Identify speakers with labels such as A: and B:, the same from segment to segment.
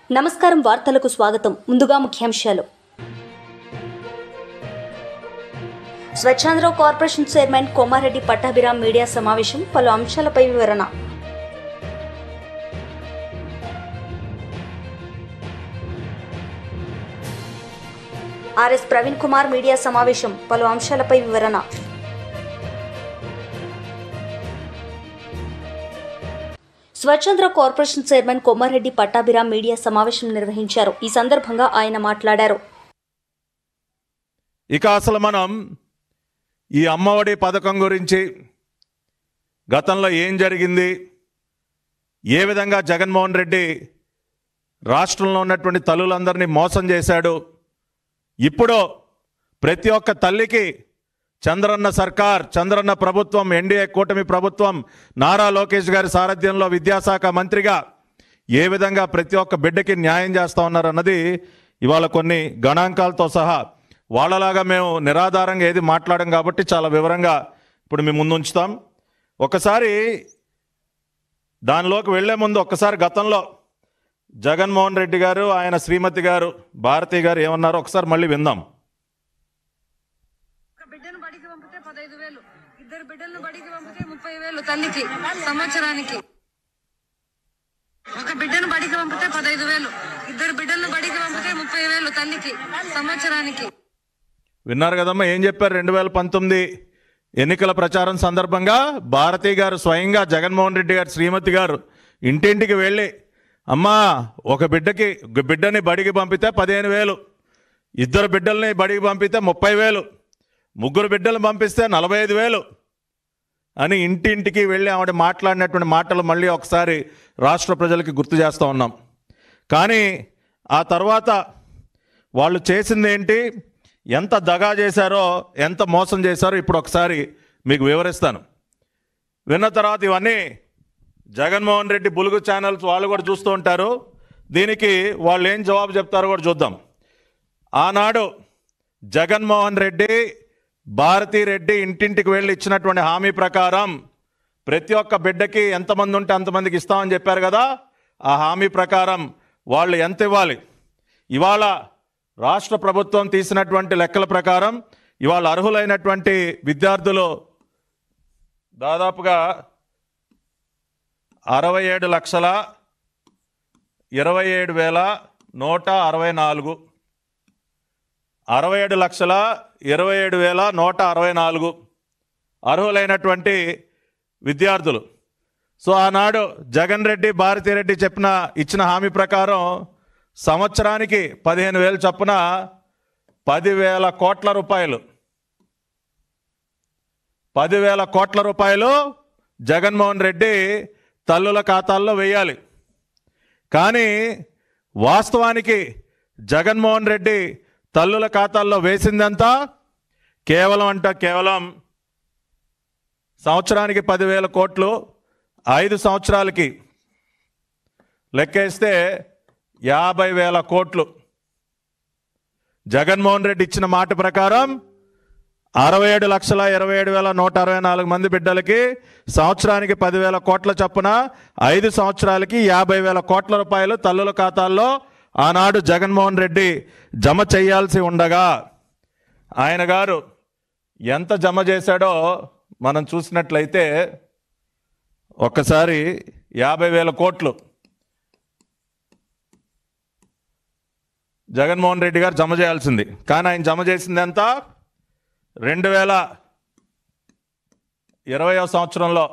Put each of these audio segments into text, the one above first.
A: నమస్కారం, వార్తలకు స్వాగతం. ముందుగా ముఖ్యాంశాలు. Swachhandhra corporation chairman Komareddy Pattabhiram media సమావేశం, పలు అంశాలపై వివరణ. ఆర్ఎస్ ప్రవీణ్ కుమార్ మీడియా సమావేశం, పలు అంశాలపై వివరణ. Swachhandhra corporation chairman Komareddy Pattabhiram media సమావేశం నిర్వహించారు. ఈ సందర్భంగా ఆయన మాట్లాడారు.
B: ఇక అసలు మనం ఈ అమ్మఒడి పథకం గురించి, గతంలో ఏం జరిగింది, ఏ విధంగా జగన్మోహన్ రెడ్డి రాష్ట్రంలో ఉన్నటువంటి తల్లులందరినీ మోసం చేశాడు, ఇప్పుడు ప్రతి ఒక్క తల్లికి చంద్రన్న సర్కార్, చంద్రన్న ప్రభుత్వం, ఎన్డీఏ కూటమి ప్రభుత్వం, నారా లోకేష్ గారి సారథ్యంలో విద్యాశాఖ మంత్రిగా ఏ విధంగా ప్రతి ఒక్క బిడ్డకి న్యాయం చేస్తూ ఉన్నారన్నది ఇవాళ కొన్ని గణాంకాలతో సహా, వాళ్ళలాగా మేము నిరాధారంగా ఏది మాట్లాడడం కాబట్టి చాలా వివరంగా ఇప్పుడు మేము ముందు ఉంచుతాం. ఒకసారి దానిలోకి వెళ్లే ముందు ఒక్కసారి గతంలో జగన్మోహన్ రెడ్డి గారు, ఆయన శ్రీమతి గారు భారతి గారు ఏమన్నారో ఒకసారి మళ్ళీ విందాం.
C: బిడ్డను బడికి పంపితే 15,000, ఇద్దరు బిడ్డలను బడికి పంపితే 30,000 తల్లికి సంవత్సరానికి. ఒక బిడ్డను బడికి పంపితే 15,000, ఇద్దరు బిడ్డలను బడికి పంపితే 30,000 తల్లికి సంవత్సరానికి.
B: విన్నారు కదమ్మా ఏం చెప్పారు? 2019 ఎన్నికల ప్రచారం సందర్భంగా భారతి గారు స్వయంగా జగన్మోహన్ రెడ్డి గారు శ్రీమతి గారు ఇంటింటికి వెళ్ళి, అమ్మా ఒక బిడ్డని బడికి పంపితే 15,000, ఇద్దరు బిడ్డల్ని బడికి పంపితే 30,000, ముగ్గురు బిడ్డలు పంపిస్తే 45,000 అని ఇంటింటికి వెళ్ళి ఆవిడ మాట్లాడినటువంటి మాటలు మళ్ళీ ఒకసారి రాష్ట్ర ప్రజలకి గుర్తు చేస్తూ ఉన్నాం. కానీ ఆ తర్వాత వాళ్ళు చేసింది ఏంటి, ఎంత దగా చేశారో, ఎంత మోసం చేశారో ఇప్పుడు ఒకసారి మీకు వివరిస్తాను. విన్న తర్వాత ఇవన్నీ జగన్మోహన్ రెడ్డి బులుగు ఛానల్స్ వాళ్ళు కూడా చూస్తూ ఉంటారు. దీనికి వాళ్ళు ఏం జవాబు చెప్తారో కూడా చూద్దాం. ఆనాడు జగన్మోహన్ రెడ్డి, భారతిరెడ్డి ఇంటింటికి వెళ్ళి ఇచ్చినటువంటి హామీ ప్రకారం ప్రతి ఒక్క బిడ్డకి ఎంతమంది ఉంటే అంతమందికి ఇస్తామని చెప్పారు కదా. ఆ హామీ ప్రకారం వాళ్ళు ఎంత ఇవ్వాలి, ఇవాళ రాష్ట్ర ప్రభుత్వం తీసినటువంటి లెక్కల ప్రకారం ఇవాళ అర్హులైనటువంటి విద్యార్థులు దాదాపుగా 67,27,164, 67,27,164 అర్హులైనటువంటి విద్యార్థులు. సో ఆనాడు జగన్ రెడ్డి, భారతిరెడ్డి ఇచ్చిన హామీ ప్రకారం సంవత్సరానికి 15,000 చొప్పున 10,000 కోట్ల రూపాయలు, 10,000 కోట్ల రూపాయలు జగన్మోహన్ రెడ్డి తల్లుల ఖాతాల్లో వేయాలి. కానీ వాస్తవానికి జగన్మోహన్ రెడ్డి తల్లుల ఖాతాల్లో వేసిందంతా కేవలం సంవత్సరానికి 10,000 కోట్లు, 5 సంవత్సరాలకి లెక్కేస్తే 50,000 కోట్లు. జగన్మోహన్ రెడ్డి ఇచ్చిన మాట ప్రకారం 67,27,164 మంది బిడ్డలకి సంవత్సరానికి 10,000 కోట్ల చొప్పున 5 సంవత్సరాలకి 50,000 కోట్ల రూపాయలు తల్లుల ఖాతాల్లో ఆనాడు జగన్మోహన్ రెడ్డి జమ చేయాల్సి ఉండగా ఆయన గారు ఎంత జమ చేశాడో మనం చూసినట్లయితే ఒక్కసారి 50,000 కోట్లు జగన్మోహన్ రెడ్డి గారు జమ చేయాల్సింది. కానీ ఆయన జమ చేసింది ఎంత? 2020 సంవత్సరంలో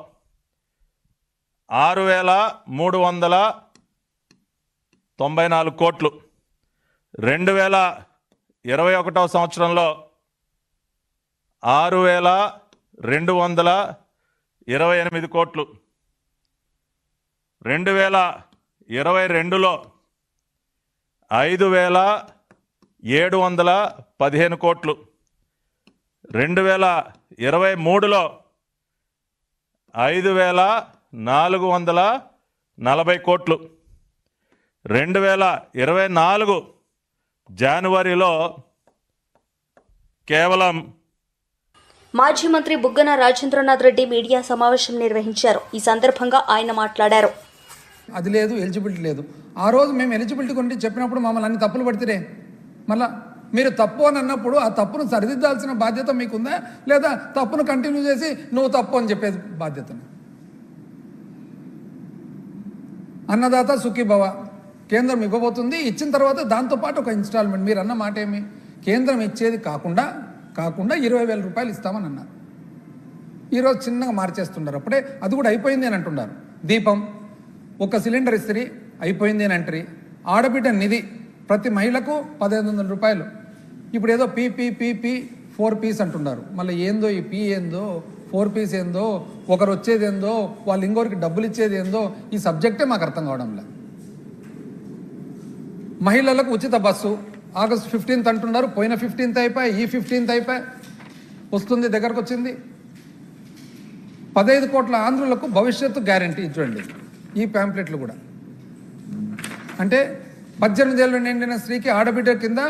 B: 6,394 కోట్లు, 2021 సంవత్సరంలో 6,228 కోట్లు, 2022లో 5,715 కోట్లు, 2023లో 5,440 కోట్లు, 2024 జనవరిలో కేవలం.
A: మాజీ మంత్రి బుగ్గన రాజేంద్రనాథ్ రెడ్డి మీడియా సమావేశం నిర్వహించారు. ఈ సందర్భంగా ఆయన మాట్లాడారు.
D: అది లేదు, ఎలిజిబిలిటీ లేదు. ఆ రోజు మేము ఎలిజిబిలిటీ గురించి చెప్పినప్పుడు మమ్మల్ని అన్ని తప్పులు పడితే మళ్ళా మీరు తప్పు అని అన్నప్పుడు ఆ తప్పును సరిదిద్దాల్సిన బాధ్యత మీకుందా, లేదా తప్పును కంటిన్యూ చేసి నువ్వు తప్పు అని చెప్పేది బాధ్యతను? అన్నదాత సుఖీభవ కేంద్రం ఇవ్వబోతుంది. ఇచ్చిన తర్వాత దాంతోపాటు ఒక ఇన్స్టాల్మెంట్. మీరు అన్న మాట ఏమి, కేంద్రం ఇచ్చేది కాకుండా 20,000 రూపాయలు ఇస్తామని అన్నారు. ఈరోజు చిన్నగా మార్చేస్తున్నారు. అప్పుడే అది కూడా అయిపోయింది అని అంటున్నారు. దీపం ఒక సిలిండర్ ఇస్త్రీ అయిపోయింది అని అంటారు. ఆడబిడ్డ నిధి ప్రతి మహిళకు 1,500 రూపాయలు. ఇప్పుడు ఏదో పీ 4 పీస్ అంటున్నారు. మళ్ళీ ఏందో ఈ పీ ఏందో 4 పీస్ ఏందో, ఒకరు వచ్చేది ఏందో, వాళ్ళు ఇంకొకరికి డబ్బులు ఇచ్చేది ఏందో, ఈ సబ్జెక్టే మాకు అర్థం కావడం లేదు. మహిళలకు ఉచిత బస్సు ఆగస్టు 15th అంటున్నారు. పోయిన 15th అయిపోయి, ఈ 15th అయిపోయి వస్తుంది, దగ్గరకు వచ్చింది. 15 కోట్ల ఆంధ్రులకు భవిష్యత్తు గ్యారంటీ చూడండి ఈ ప్యాంప్లెట్లు కూడా. అంటే 18 ఏళ్ళు నిండిన స్త్రీకి ఆడబిడ్డ కింద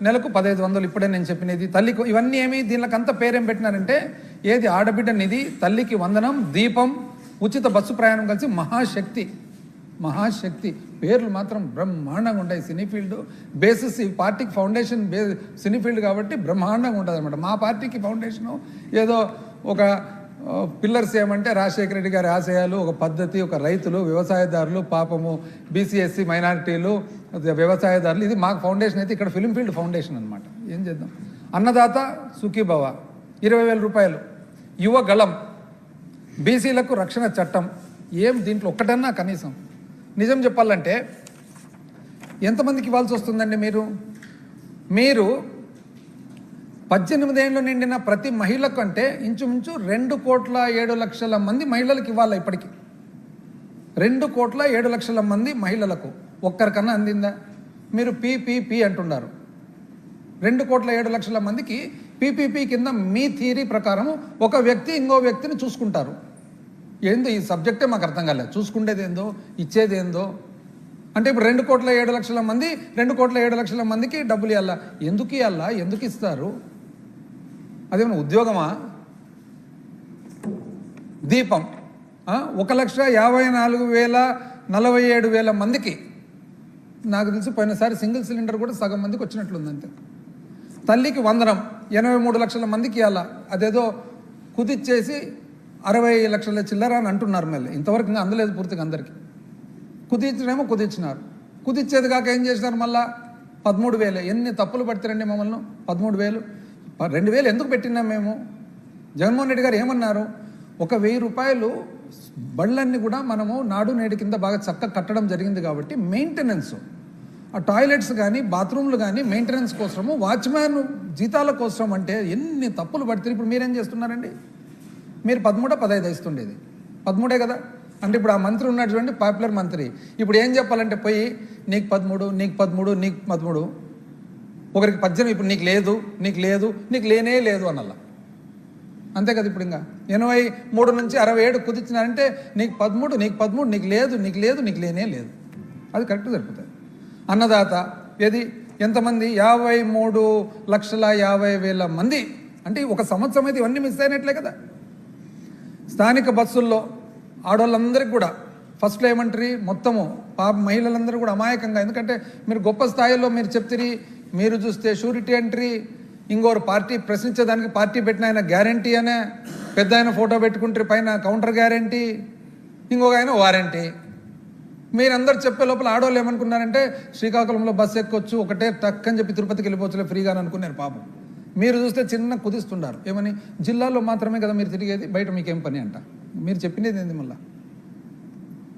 D: నెలకు 1,500. ఇప్పుడే నేను చెప్పినది తల్లికి. ఇవన్నీ ఏమి దీనికి అంత పేరేం పెట్టినారంటే, ఏది ఆడబిడ్డ నిధి, తల్లికి వందనం, దీపం, ఉచిత బస్సు ప్రయాణం కలిసి మహాశక్తి పేర్లు మాత్రం బ్రహ్మాండంగా ఉంటాయి. సినీ ఫీల్డ్ బేసిస్ ఈ పార్టీకి ఫౌండేషన్ సినీ ఫీల్డ్ కాబట్టి బ్రహ్మాండంగా ఉంటుంది అనమాట. మా పార్టీకి ఫౌండేషను ఏదో ఒక పిల్లర్స్ ఏమంటే రాజశేఖర రెడ్డి గారి ఆశయాలు, ఒక పద్ధతి, ఒక రైతులు, వ్యవసాయదారులు, పాపము బీసీ ఎస్సీ మైనారిటీలు, వ్యవసాయదారులు. ఇది మాకు ఫౌండేషన్ అయితే ఇక్కడ ఫిలిం ఫీల్డ్ ఫౌండేషన్ అనమాట. ఏం చేద్దాం? అన్నదాత సుఖీభవ 20,000 రూపాయలు. యువగళం, బీసీలకు రక్షణ చట్టం. ఏం దీంట్లో ఒక్కటన్నా కనీసం నిజం చెప్పాలంటే ఎంతమందికి ఇవ్వాల్సి వస్తుందండి? మీరు 18 ఏళ్ళు నిండిన ప్రతి మహిళ కంటే ఇంచుమించు 2,07,00,000 మంది మహిళలకు ఇవ్వాలి. ఇప్పటికి 2,07,00,000 మంది మహిళలకు ఒక్కరికన్నా అందిందా? మీరు పీ అంటున్నారు. 2,07,00,000 మందికి పీపీపీ కింద మీ థియరీ ప్రకారం ఒక వ్యక్తి ఇంకో వ్యక్తిని చూసుకుంటారు. ఏందో ఈ సబ్జెక్టే మాకు అర్థం కాలేదు. చూసుకునేది ఏందో, ఇచ్చేది ఏందో. అంటే ఇప్పుడు 2,07,00,000 మంది 2,07,00,000 మందికి డబ్బులు ఇవ్వాలా? ఎందుకు ఇవ్వాలా? ఎందుకు ఇస్తారు? అదేమన్నా ఉద్యోగమా? దీపం 1,54,47,000 మందికి. నాకు తెలిసి పోయినసారి సింగిల్ సిలిండర్ కూడా సగం మందికి వచ్చినట్లుంది అంతే. తల్లికి వందనం 83 లక్షల మందికి ఇవ్వాలా? అదేదో కుదిచ్చేసి 60 లక్షల చిల్లర అని అంటున్నారు. మళ్ళీ ఇంతవరకు ఇంకా అందలేదు పూర్తిగా అందరికీ. కుదిచ్చినారు. కుదిచ్చేది కాక ఏం చేసినారు? మళ్ళా 13,000. ఎన్ని తప్పులు పడతారండి మమ్మల్ని? 13,000 2,000 ఎందుకు పెట్టినాం మేము? జగన్మోహన్ రెడ్డి గారు ఏమన్నారు? 1,000 రూపాయలు బళ్ళన్నీ కూడా మనము నాడు నేడు కింద బాగా చక్కగా కట్టడం జరిగింది కాబట్టి మెయింటెనెన్స్, ఆ టాయిలెట్స్ కానీ బాత్రూమ్లు కానీ మెయింటెనెన్స్ కోసము, వాచ్మ్యాన్ జీతాల కోసం అంటే ఎన్ని తప్పులు పడతారు. ఇప్పుడు మీరేం చేస్తున్నారండి? మీరు 13 15 ఇస్తుండేది 13 కదా. అంటే ఇప్పుడు ఆ మంత్రి ఉన్నాడు చూడండి, పాపులర్ మంత్రి. ఇప్పుడు ఏం చెప్పాలంటే పోయి నీకు 13 నీకు 13 నీకు 13, ఒకరికి 18, ఇప్పుడు నీకు లేదు నీకు లేనే లేదు అన్నలా. అంతే కదా. ఇప్పుడు ఇంకా 83 నుంచి 67 కుదిచ్చినారంటే నీకు 13 నీకు లేదు నీకు లేనే లేదు. అది కరెక్ట్ సరిపోతుంది. అన్నదాత ఏది ఎంతమంది? 53,50,000 మంది. అంటే ఒక సంవత్సరం అయితే ఇవన్నీ మిస్ అయినట్లే కదా. స్థానిక బస్సుల్లో ఆడవాళ్ళందరికీ కూడా ఫస్ట్లో ఏమంటారు? మొత్తము మహిళలందరూ కూడా అమాయకంగా, ఎందుకంటే మీరు గొప్ప స్థాయిలో మీరు చెప్తారు, మీరు చూస్తే షూరిటీ ఎంట్రీ, ఇంకోరు పార్టీ ప్రశ్నించేదానికి పార్టీ పెట్టిన ఆయన గ్యారంటీ అనే పెద్ద ఆయన ఫోటో పెట్టుకుంటారు, పైన కౌంటర్ గ్యారంటీ, ఇంకొక ఆయన వారంటీ. మీరందరూ చెప్పే లోపల ఆడవాళ్ళు ఏమనుకున్నారంటే శ్రీకాకుళంలో బస్సు ఎక్కొచ్చు, ఒకటే టక్ అని చెప్పి తిరుపతికి వెళ్ళిపోవచ్చులే ఫ్రీగా అని అనుకున్నారు. పాపం మీరు చూస్తే చిన్న కుదిస్తున్నారు. ఏమని? జిల్లాలో మాత్రమే కదా మీరు తిరిగేది, బయట మీకేం పని అంట. మీరు చెప్పినది ఏంది? మళ్ళీ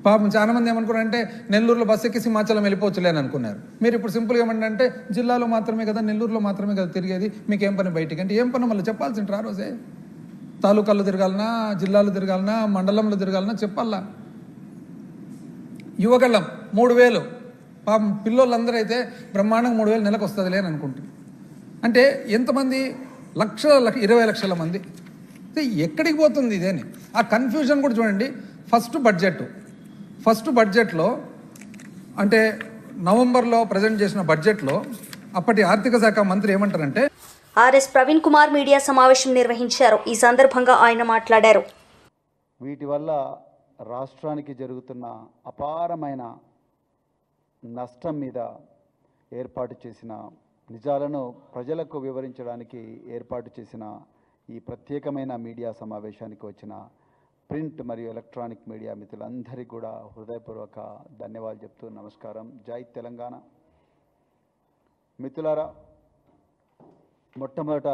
D: పాపం చాలా మంది ఏమనుకున్నారంటే నెల్లూరులో బస్సు ఎక్కి సింహాచలం వెళ్ళిపోవచ్చులే అని అనుకున్నారు. మీరు ఇప్పుడు సింపుల్గా ఏమంటే జిల్లాలో మాత్రమే కదా, నెల్లూరులో మాత్రమే కదా తిరిగేది, మీకేం పని బయటికి అంటే ఏం పని? మళ్ళీ చెప్పాల్సింటారు. ఆ రోజే తాలూకాల్లో తిరగాలన్నా, జిల్లాలో తిరగాలన్నా, మండలంలో తిరగాలన్నా చెప్పాలా. యువగళ్ళం 3,000. పాపం పిల్లోళ్ళందరూ అయితే బ్రహ్మాండంగా 3,000 నెలకు వస్తుందిలే అని అనుకుంటుంది. అంటే ఎంతమంది? 20 లక్షల మంది. ఎక్కడికి పోతుంది ఇదేని? ఆ కన్ఫ్యూజన్ కూడా చూడండి. ఫస్ట్ బడ్జెట్లో అంటే నవంబర్లో ప్రజెంట్ చేసిన బడ్జెట్లో అప్పటి ఆర్థిక శాఖ మంత్రి ఏమంటారంటే,
A: ఆర్ఎస్ ప్రవీణ్ కుమార్ మీడియా సమావేశం నిర్వహించారు. ఈ సందర్భంగా ఆయన మాట్లాడారు.
E: వీటి వల్ల రాష్ట్రానికి జరుగుతున్న అపారమైన నష్టం మీద ఏర్పాటు చేసిన నిజాలను ప్రజలకు వివరించడానికి ఏర్పాటు చేసిన ఈ ప్రత్యేకమైన మీడియా సమావేశానికి వచ్చిన ప్రింట్ మరియు ఎలక్ట్రానిక్ మీడియా మిత్రులందరికీ కూడా హృదయపూర్వక ధన్యవాదాలు చెప్తూ నమస్కారం. జై తెలంగాణ. మిత్రులారా, మొట్టమొదట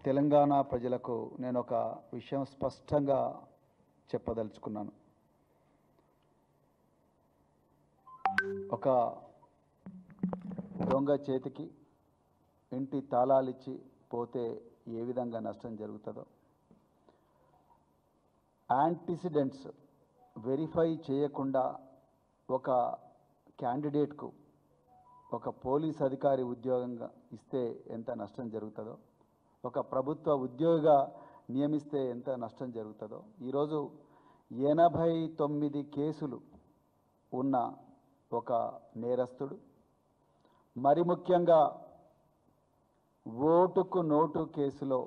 E: తెలంగాణ ప్రజలకు నేను ఒక విషయం స్పష్టంగా చెప్పదలుచుకున్నాను. ఒక దొంగ చేతికి ఇంటి తాళాలిచ్చి పోతే ఏ విధంగా నష్టం జరుగుతుందో, యాంటిసిడెంట్స్ వెరిఫై చేయకుండా ఒక క్యాండిడేట్కు ఒక పోలీస్ అధికారి ఉద్యోగంగా ఇస్తే ఎంత నష్టం జరుగుతుందో, ఒక ప్రభుత్వ ఉద్యోగిగా నియమిస్తే ఎంత నష్టం జరుగుతుందో, ఈరోజు 89 కేసులు ఉన్న ఒక నేరస్తుడు, మరి ముఖ్యంగా ఓటుకు నోటు కేసులో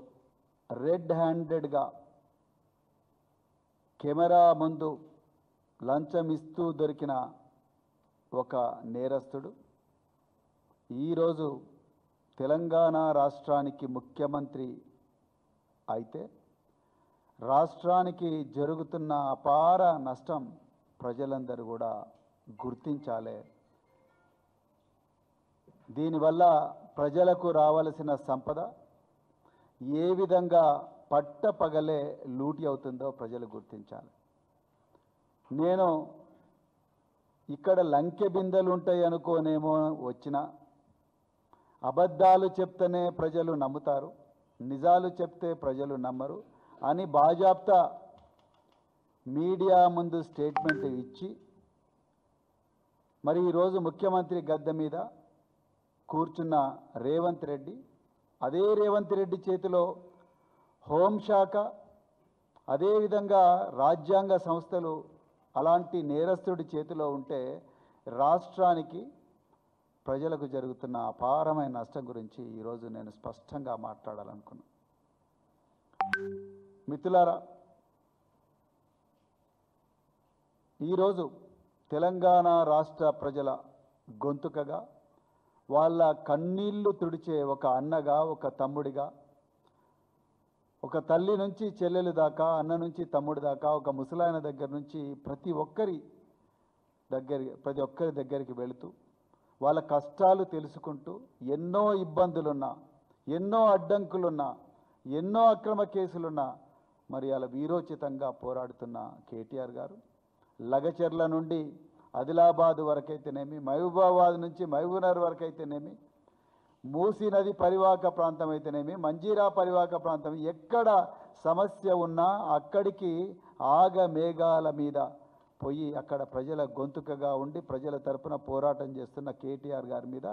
E: రెడ్ హ్యాండెడ్గా కెమెరా ముందు లంచం ఇస్తూ దొరికిన ఒక నేరస్తుడు ఈరోజు తెలంగాణ రాష్ట్రానికి ముఖ్యమంత్రి అయితే రాష్ట్రానికి జరుగుతున్న అపార నష్టం ప్రజలందరూ కూడా గుర్తించాలి. దీనివల్ల ప్రజలకు రావాల్సిన సంపద ఏ విధంగా పట్టపగలే లూటి అవుతుందో ప్రజలు గుర్తించాలి. నేను ఇక్కడ లంకె బిందెలు ఉంటాయి అనుకోనేమో వచ్చిన అబద్ధాలు చెప్తేనే ప్రజలు నమ్ముతారు, నిజాలు చెప్తే ప్రజలు నమ్మరు అని బాజాప్తా మీడియా ముందు స్టేట్మెంట్ ఇచ్చి మరి ఈరోజు ముఖ్యమంత్రి గద్దె మీద కూర్చున్న రేవంత్ రెడ్డి, అదే రేవంత్ రెడ్డి చేతిలో హోంశాఖ, అదేవిధంగా రాజ్యాంగ సంస్థలు అలాంటి నేరస్తుడి చేతిలో ఉంటే రాష్ట్రానికి ప్రజలకు జరుగుతున్న అపారమైన నష్టం గురించి ఈరోజు నేను స్పష్టంగా మాట్లాడాలనుకున్నాను. మిత్రులారా, ఈరోజు తెలంగాణ రాష్ట్ర ప్రజల గొంతుకగా, వాళ్ళ కన్నీళ్లు తుడిచే ఒక అన్నగా, ఒక తమ్ముడిగా, ఒక తల్లి నుంచి చెల్లెలు దాకా, అన్న నుంచి తమ్ముడి దాకా, ఒక ముసలాయన దగ్గర నుంచి ప్రతి ఒక్కరి దగ్గరికి వెళుతూ వాళ్ళ కష్టాలు తెలుసుకుంటూ ఎన్నో ఇబ్బందులున్నా, ఎన్నో అడ్డంకులున్నా, ఎన్నో అక్రమ కేసులున్నా మరి అలా వీరోచితంగా పోరాడుతున్న కేటీఆర్ గారు లగచెర్ల నుండి ఆదిలాబాద్ వరకైతేనేమి, మహబూబాబాద్ నుంచి మహబూబ్నగర్ వరకైతేనేమి, మూసీ నది పరివాహక ప్రాంతం అయితేనేమి, మంజీరా పరివాహక ప్రాంతం, ఎక్కడ సమస్య ఉన్నా అక్కడికి ఆగమేఘాల మీద పోయి అక్కడ ప్రజల గొంతుకగా ఉండి ప్రజల తరపున పోరాటం చేస్తున్న కేటీఆర్ గారి మీద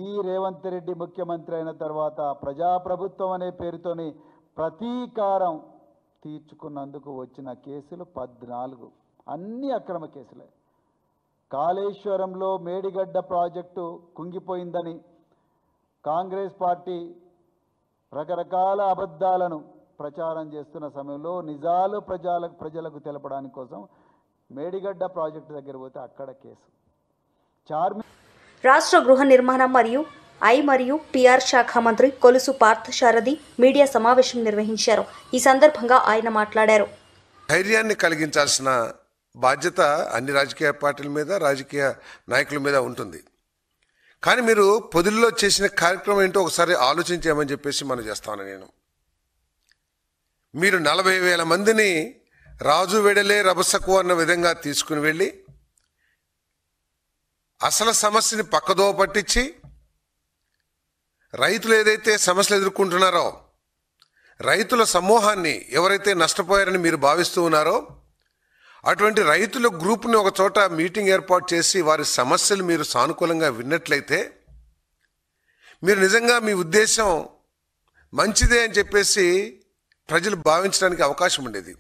E: ఈ రేవంత్ రెడ్డి ముఖ్యమంత్రి అయిన తర్వాత ప్రజాప్రభుత్వం అనే పేరుతోని ప్రతీకారం తీర్చుకున్నందుకు వచ్చిన కేసులు 14, అన్ని అక్రమ కేసులే. కాళేశ్వరంలో మేడిగడ్డ ప్రాజెక్టు కుంగిపోయిందని కాంగ్రెస్ పార్టీ రకరకాల అబద్ధాలను ప్రచారం చేస్తున్న సమయంలో నిజాలు ప్రజలకు తెలపడానికి కోసం మేడిగడ్డ ప్రాజెక్టు దగ్గర పోతే అక్కడ కేసు.
A: రాష్ట్ర గృహ నిర్మాణం మరియు పిఆర్ శాఖ మంత్రి కొలుసు పార్థసారథి మీడియా సమావేశం నిర్వహించారు. ఈ సందర్భంగా ఆయన మాట్లాడారు.
F: ధైర్యాన్ని కలిగించాల్సిన బాధ్యత అన్ని రాజకీయ పార్టీల మీద, రాజకీయ నాయకుల మీద ఉంటుంది. కానీ మీరు పొదిల్లో చేసిన కార్యక్రమం ఏంటో ఒకసారి ఆలోచించేయమని చెప్పేసి మనం చేస్తాను. మీరు 40,000 మందిని రాజు వెడలే రభసకు అన్న విధంగా తీసుకుని వెళ్ళి అసలు సమస్యని పక్కదో పట్టించి రైతులు ఏదైతే సమస్యలు ఎదుర్కొంటున్నారో, రైతుల సమూహాన్ని ఎవరైతే నష్టపోయారని మీరు భావిస్తూ ఉన్నారో అటువంటి రైతుల గ్రూప్ని ఒక చోట మీటింగ్ ఏర్పాటు చేసి వారి సమస్యలు మీరు సానుకూలంగా విన్నట్లయితే మీరు నిజంగా మీ ఉద్దేశం మంచిదే అని చెప్పేసి ప్రజలు భావించడానికి అవకాశం ఉండేది.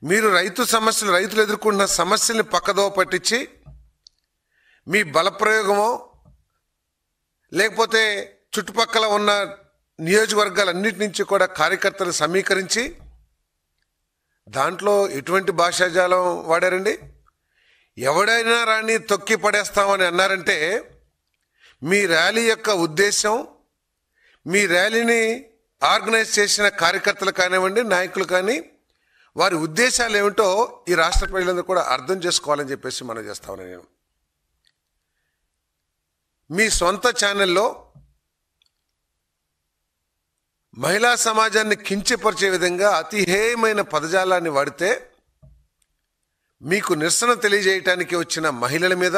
F: మీరు రైతులు ఎదుర్కొంటున్న సమస్యల్ని పక్కదో పట్టించి మీ బలప్రయోగమో లేకపోతే చుట్టుపక్కల ఉన్న నియోజకవర్గాలన్నిటి నుంచి కూడా కార్యకర్తలు సమీకరించి దాంట్లో ఎటువంటి భాషాజాలం వాడారండి? ఎవడైనా రాని తొక్కి పడేస్తామని అన్నారంటే మీ ర్యాలీ యొక్క ఉద్దేశం, మీ ర్యాలీని ఆర్గనైజ్ చేసిన కార్యకర్తలు కానివ్వండి, నాయకులు కానీ, వారి ఉద్దేశాలు ఏమిటో ఈ రాష్ట్ర ప్రజలందరూ కూడా అర్థం చేసుకోవాలని చెప్పేసి మనం చేస్తా ఉన్నాను. నేను మీ సొంత ఛానల్లో మహిళా సమాజాన్ని కించపరిచే విధంగా అతిహేయమైన పదజాలాన్ని వాడితే మీకు నిరసన తెలియజేయటానికి వచ్చిన మహిళల మీద,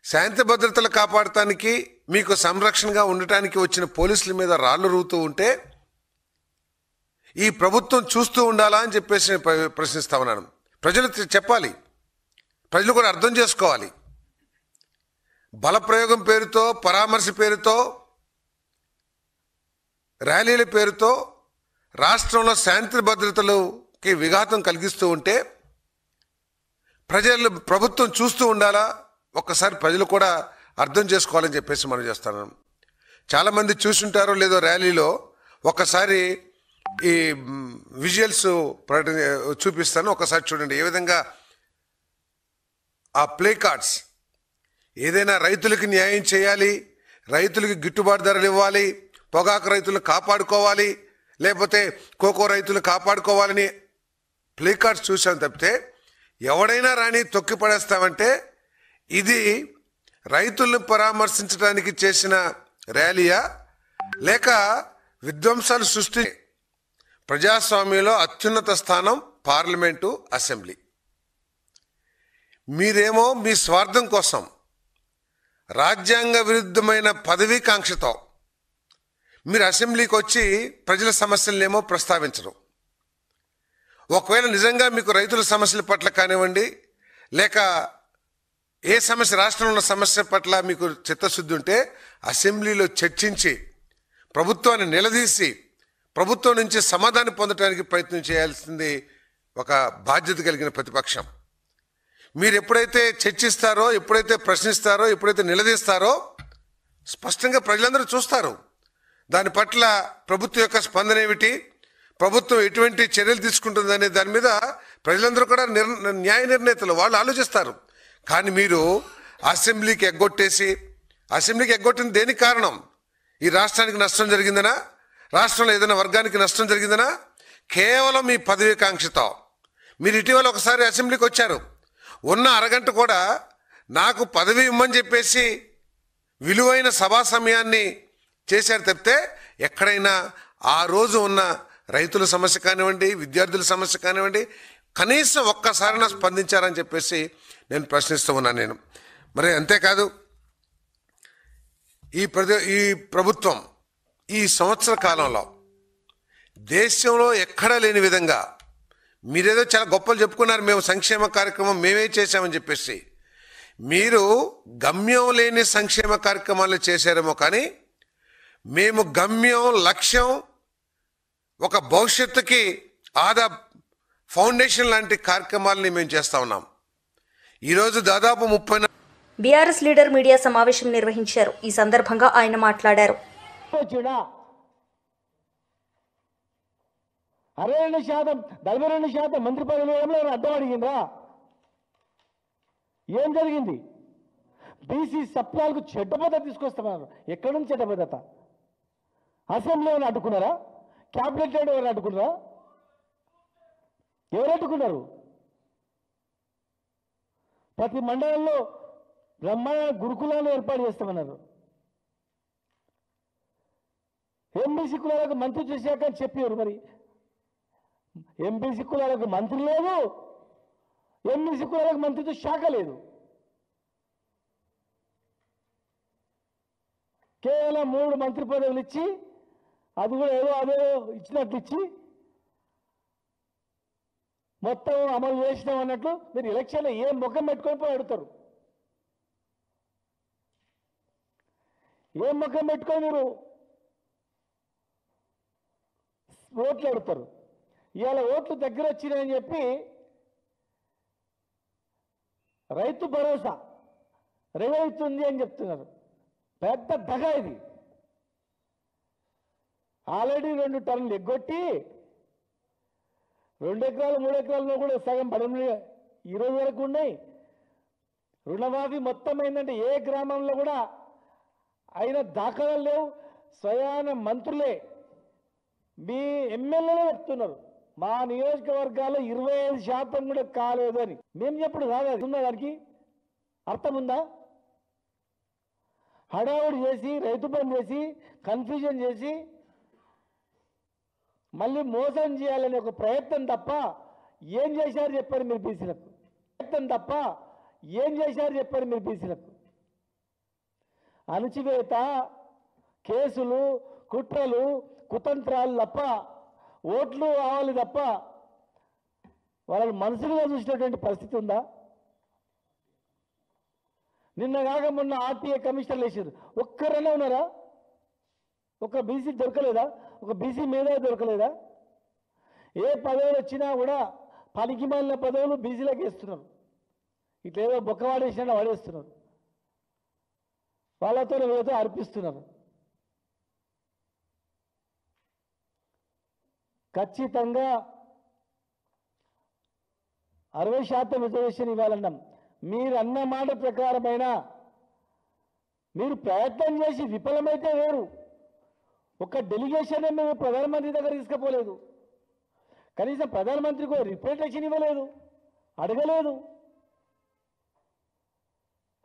F: శాంతి భద్రతలు కాపాడటానికి మీకు సంరక్షణగా ఉండటానికి వచ్చిన పోలీసుల మీద రాళ్లు రూతూ ఉంటే ఈ ప్రభుత్వం చూస్తూ ఉండాలా అని చెప్పేసి ప్రశ్నిస్తా ఉన్నాను. ప్రజలు చెప్పాలి, ప్రజలు కూడా అర్థం చేసుకోవాలి. బలప్రయోగం పేరుతో, పరామర్శ పేరుతో, ర్యాలీల పేరుతో రాష్ట్రంలో శాంతి భద్రతలకి విఘాతం కలిగిస్తూ ఉంటే ప్రభుత్వం చూస్తూ ఉండాలా? ఒక్కసారి ప్రజలు కూడా అర్థం చేసుకోవాలని చెప్పేసి మనం చేస్తాను. చాలామంది చూసుంటారో లేదో ర్యాలీలో, ఒక్కసారి ఈ విజువల్స్ చూపిస్తాను, ఒకసారి చూడండి. ఏ విధంగా ఆ ప్లే కార్డ్స్, ఏదైనా రైతులకి న్యాయం చేయాలి, రైతులకి గిట్టుబాటు ధరలు ఇవ్వాలి, పొగాకు రైతులను కాపాడుకోవాలి, లేకపోతే కోకో రైతులు కాపాడుకోవాలని ప్లే కార్డ్స్ చూసాం తప్పితే ఎవడైనా రాని తొక్కి పడేస్తామంటే ఇది రైతులను పరామర్శించడానికి చేసిన ర్యాలీయా, లేక విధ్వంసాలు సృష్టి? ప్రజాస్వామ్యంలో అత్యున్నత స్థానం పార్లమెంటు, అసెంబ్లీ. మీరేమో మీ స్వార్థం కోసం రాజ్యాంగ విరుద్ధమైన పదవీకాంక్షతో మీరు అసెంబ్లీకి వచ్చి ప్రజల సమస్యలనేమో ప్రస్తావించరు. ఒకవేళ నిజంగా మీకు రైతుల సమస్యల పట్ల కానివ్వండి, లేక ఏ సమస్య, రాష్ట్రంలో ఉన్న సమస్య పట్ల మీకు చిత్తశుద్ధి ఉంటే అసెంబ్లీలో చర్చించి ప్రభుత్వాన్ని నిలదీసి ప్రభుత్వం నుంచి సమాధానం పొందడానికి ప్రయత్నం చేయాల్సింది ఒక బాధ్యత కలిగిన ప్రతిపక్షం. మీరు ఎప్పుడైతే చర్చిస్తారో, ఎప్పుడైతే ప్రశ్నిస్తారో, ఎప్పుడైతే నిలదీస్తారో స్పష్టంగా ప్రజలందరూ చూస్తారు. దాని పట్ల ప్రభుత్వం యొక్క స్పందన ఏమిటి, ప్రభుత్వం ఎటువంటి చర్యలు తీసుకుంటుందనే దాని మీద ప్రజలందరూ కూడా న్యాయ నిర్ణేతలు, వాళ్ళు ఆలోచిస్తారు. కానీ మీరు అసెంబ్లీకి ఎగ్గొట్టిన దేనికి కారణం? ఈ రాష్ట్రానికి నష్టం జరిగిందనా? రాష్ట్రంలో ఏదైనా వర్గానికి నష్టం జరిగిందనా? కేవలం మీ పదవీకాంక్షతో. మీరు ఇటీవల ఒకసారి అసెంబ్లీకి వచ్చారు, ఉన్న అరగంట కూడా నాకు పదవి ఇమ్మని చెప్పేసి విలువైన సభా సమయాన్ని చేశారు తప్పితే ఎక్కడైనా ఆ రోజు ఉన్న రైతుల సమస్య కానివ్వండి, విద్యార్థుల సమస్య కానివ్వండి, కనీసం ఒక్కసారైనా స్పందించారని చెప్పేసి నేను ప్రశ్నిస్తూ ఉన్నాను నేను. మరి అంతేకాదు, ఈ ప్రభుత్వం ఈ సంవత్సర కాలంలో దేశంలో ఎక్కడా లేని విధంగా, మీరేదో చాలా గొప్పలు చెప్పుకున్నారు, మేము సంక్షేమ కార్యక్రమం మేమే చేశామని చెప్పేసి. మీరు గమ్యం లేని సంక్షేమ కార్యక్రమాలు చేశారేమో కానీ మేము గమ్యం, లక్ష్యం, ఒక భవిష్యత్తుకి ఫౌండేషన్ లాంటి కార్యక్రమాలని మేము చేస్తూ ఉన్నాం. ఈరోజు దాదాపు 30
A: బీఆర్ఎస్ లీడర్ మీడియా సమావేశం నిర్వహించారు. ఈ సందర్భంగా ఆయన మాట్లాడారు.
G: 42% మంత్రి పదవులు ఏమైనా అడ్డం అడిగిందా? ఏం జరిగింది? బీసీ సప్లాలకు చెడ్డ పద్ధతి తీసుకొస్తున్నారు. ఎక్కడి నుంచి చెడ్డ పద్ధత? అసెంబ్లీ ఏమైనా అడ్డుకున్నారా? క్యాబినెట్ ఎవరైనా అడ్డుకున్నారా? ఎవరు అడ్డుకున్నారు? ప్రతి మండలంలో బ్రహ్మాండ గురుకులాలు ఏర్పాటు చేస్తామన్నారు. ఎంబీసీ కులాలకు మంత్రి చేశాక అని చెప్పారు. మరి ఎంబీసీ కులాలకు మంత్రి లేదు, ఎంబీసీ కులాలకు మంత్రిత్వ శాఖ లేదు. కేవలం 3 మంత్రి పదవులు ఇచ్చి, అది కూడా అదే ఇచ్చినట్లు ఇచ్చి మొత్తం అమలు చేసినాం అన్నట్లు మీరు ఎలక్షన్లో ఏం ముఖం పెట్టుకొని పోయి అడుగుతారు? ఏం ముఖం పెట్టుకొని మీరు ఓట్లు అడుగుతారు? ఇవాళ ఓట్లు దగ్గర వచ్చినాయని చెప్పి రైతు భరోసా రెవైతుంది అని చెప్తున్నారు. పెద్ద దగ ఇది. ఆల్రెడీ 2 టర్న్లు ఎగ్గొట్టి 2 ఎకరాలు 3 ఎకరాల్లో కూడా సగం పడని ఈరోజు వరకు ఉన్నాయి. రుణమాఫీ మొత్తం ఏంటంటే ఏ గ్రామంలో కూడా అయిన దాఖలాలు లేవు. స్వయాన మంత్రులే మీ ఎమ్మెల్యేలే చెప్తున్నారు మా నియోజకవర్గాల్లో 25% కూడా కాలేదు అని. మేము చెప్పుడు కాదు, అది ఉందా? దానికి అర్థం ఉందా? హడావుడి చేసి రైతు బంధు చేసి కన్ఫ్యూజన్ చేసి మళ్ళీ మోసం చేయాలనే ఒక ప్రయత్నం తప్ప ఏం చేశారు చెప్పారు మీరు బీసీలకు? ప్రయత్నం తప్ప ఏం చేశారు చెప్పారు మీరు బీసీలకు? అణచివేత, కేసులు, కుట్రలు, కుతంత్రాలు తప్ప, ఓట్లు కావాలి తప్ప వాళ్ళని మనసులుగా చూసినటువంటి పరిస్థితి ఉందా? నిన్న కాక మొన్న ఆర్టీఏ కమిషనర్లు వేసారు, ఒక్కరైనా ఉన్నారా? ఒక బీసీ దొరకలేదా? ఒక బీసీ మీద దొరకలేదా? ఏ పదవులు వచ్చినా కూడా పనికి మాలిన పదవులు బీసీలకు వేస్తున్నారు. ఇట్లేదో బొక్కవాడేసినా వాడేస్తున్నారు, వాళ్ళతో వీళ్ళతో అర్పిస్తున్నారు. ఖచ్చితంగా 60% రిజర్వేషన్ ఇవ్వాలన్నాం. మీరు అన్న మాట ప్రకారమైన మీరు ప్రయత్నం చేసి విఫలమైతే వేరు. ఒక డెలిగేషన్ మేము ప్రధానమంత్రి దగ్గర తీసుకుపోలేదు, కనీసం ప్రధానమంత్రికి రిప్రజెంటేషన్ ఇవ్వలేదు, అడగలేదు.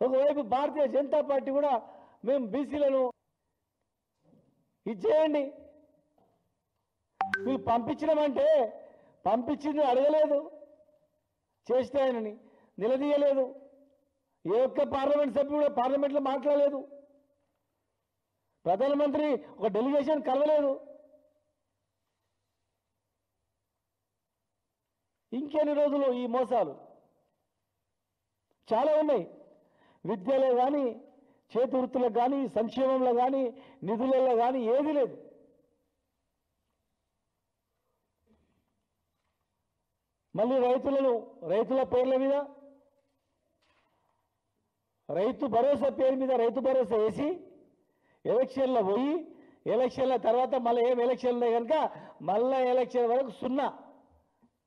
G: ఒకవైపు భారతీయ జనతా పార్టీ కూడా మేము బీసీలను ఇచ్చేయండి, మీరు పంపించినామంటే పంపించింది అడగలేదు, చేస్తాయనని నిలదీయలేదు. ఏ ఒక్క పార్లమెంట్ సభ్యుడు కూడా పార్లమెంట్లో మాట్లాడలేదు, ప్రధానమంత్రి ఒక డెలిగేషన్ కలవలేదు. ఇంకెన్ని రోజులు ఈ మోసాలు? చాలా ఉన్నాయి. విద్యలో కానీ, చేతి వృత్తులకు కానీ, సంక్షేమంలో కానీ, నిధులలో కానీ ఏది లేదు. మళ్ళీ రైతుల పేర్ల మీద రైతు భరోసా పేరు మీద రైతు భరోసా వేసి ఎలక్షన్లో పోయి ఎలక్షన్ల తర్వాత మళ్ళీ ఏం ఎలక్షన్లు కనుక మళ్ళీ ఎలక్షన్ వరకు 0.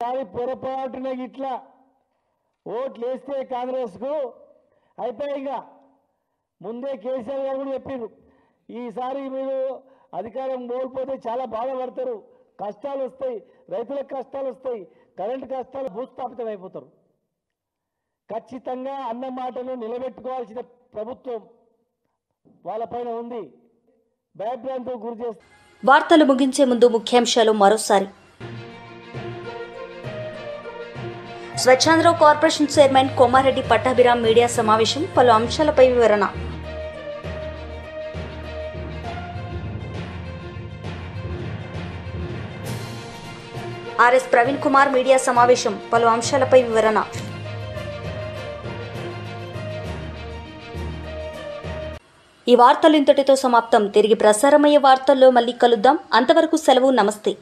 G: కానీ పొరపాటున ఇట్లా ఓట్లు వేస్తే కాంగ్రెస్కు అయిపోయి ఇంకా ముందే కేసీఆర్ గారు కూడా చెప్పారు, ఈసారి మీరు అధికారం కోల్పోతే చాలా బాధపడతారు, కష్టాలు వస్తాయి, రైతులకు కష్టాలు వస్తాయి, కరెంటు కష్టాలు, భూస్థాపితం అయిపోతారు. ఖచ్చితంగా అన్న మాటను నిలబెట్టుకోవాల్సిన ప్రభుత్వం వాళ్ళపైన ఉంది. భయభ్రాంతులకు గురి చేస్తుంది.
A: వార్తలు ముగించే ముందు ముఖ్యాంశాలు మరోసారి. Swachhandhra corporation chairman Komareddy Pattabhiram media సమావేశం, పలు అంశాలపై వివరణ. ఆర్ఎస్ ప్రవీణ్ కుమార్ మీడియా సమావేశం, పలు అంశాలపై వివరణ. ఈ వార్తలు ఇంతటితో సమాప్తం. తిరిగి ప్రసారమయ్యే వార్తల్లో మళ్ళీ కలుద్దాం. అంతవరకు సెలవు. నమస్తే.